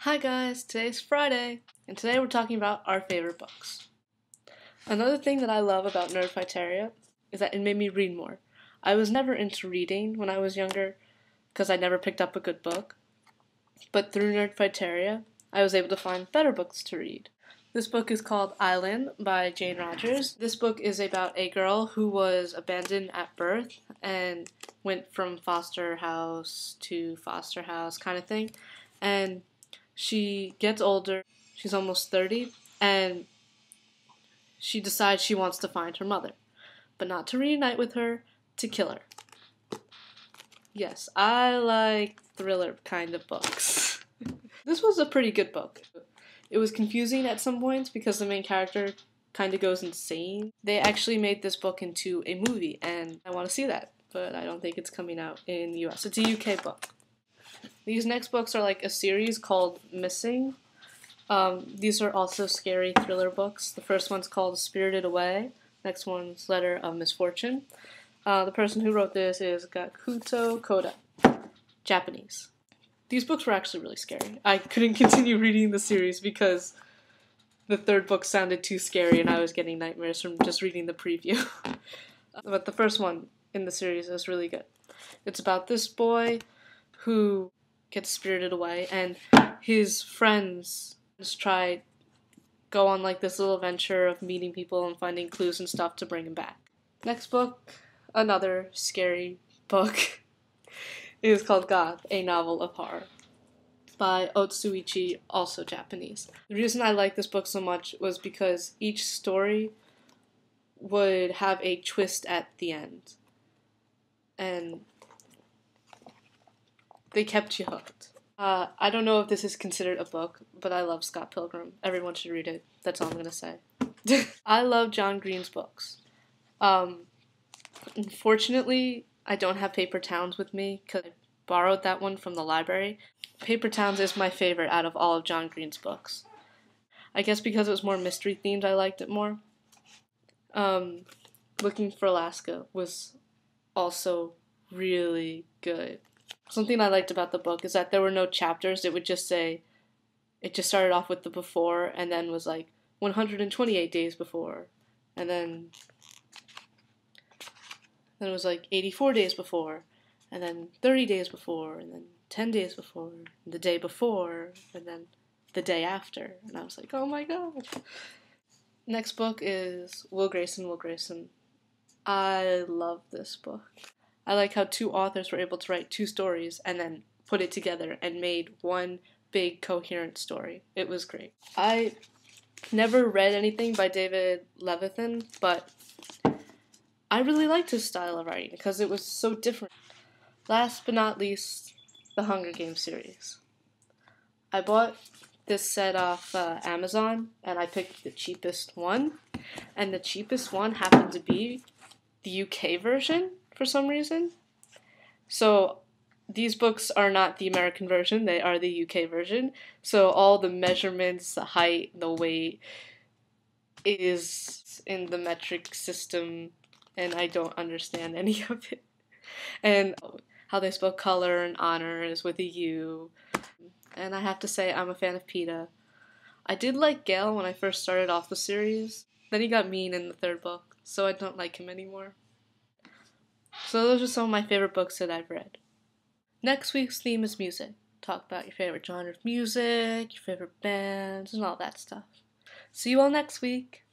Hi guys, today's Friday, and today we're talking about our favorite books. Another thing that I love about Nerdfighteria is that it made me read more. I was never into reading when I was younger because I never picked up a good book, but through Nerdfighteria, I was able to find better books to read. This book is called Island by Jane Rogers. This book is about a girl who was abandoned at birth and went from foster house to foster house kind of thing, and she gets older, she's almost 30, and she decides she wants to find her mother, but not to reunite with her, to kill her. Yes, I like thriller kind of books. This was a pretty good book. It was confusing at some points because the main character kind of goes insane. They actually made this book into a movie, and I want to see that, but I don't think it's coming out in the US. It's a UK book. These next books are like a series called Missing. These are also scary thriller books. The first one's called Spirited Away. Next one's Letter of Misfortune. The person who wrote this is Gakuto Koda, Japanese. These books were actually really scary. I couldn't continue reading the series because the third book sounded too scary and I was getting nightmares from just reading the preview. But the first one in the series is really good. It's about this boy who gets spirited away and his friends go on like this little adventure of meeting people and finding clues and stuff to bring him back. Next book, another scary book, is called Goth, a Novel of Horror by Otsuichi, also Japanese. The reason I like this book so much was because each story would have a twist at the end, and they kept you hooked. I don't know if this is considered a book, but I love Scott Pilgrim. Everyone should read it. That's all I'm going to say. I love John Green's books. Unfortunately, I don't have Paper Towns with me because I borrowed that one from the library. Paper Towns is my favorite out of all of John Green's books. I guess because it was more mystery themed, I liked it more. Looking for Alaska was also really good. Something I liked about the book is that there were no chapters. It would just say, it just started off with the before and then was like 128 days before. And then it was like 84 days before. And then 30 days before. And then 10 days before. And the day before. And then the day after. And I was like, oh my god. Next book is Will Grayson, Will Grayson. I love this book. I like how two authors were able to write two stories and then put it together and made one big coherent story. It was great. I never read anything by David Levithan, but I really liked his style of writing because it was so different. Last but not least, the Hunger Games series. I bought this set off Amazon and I picked the cheapest one, and the cheapest one happened to be the UK version for some reason. So these books are not the American version, they are the UK version. So all the measurements, the height, the weight is in the metric system, and I don't understand any of it. And how they spell color and honor is with a U. And I have to say, I'm a fan of PETA. I did like Gale when I first started off the series. Then he got mean in the third book, so I don't like him anymore. So those are some of my favorite books that I've read. Next week's theme is music. Talk about your favorite genre of music, your favorite bands, and all that stuff. See you all next week.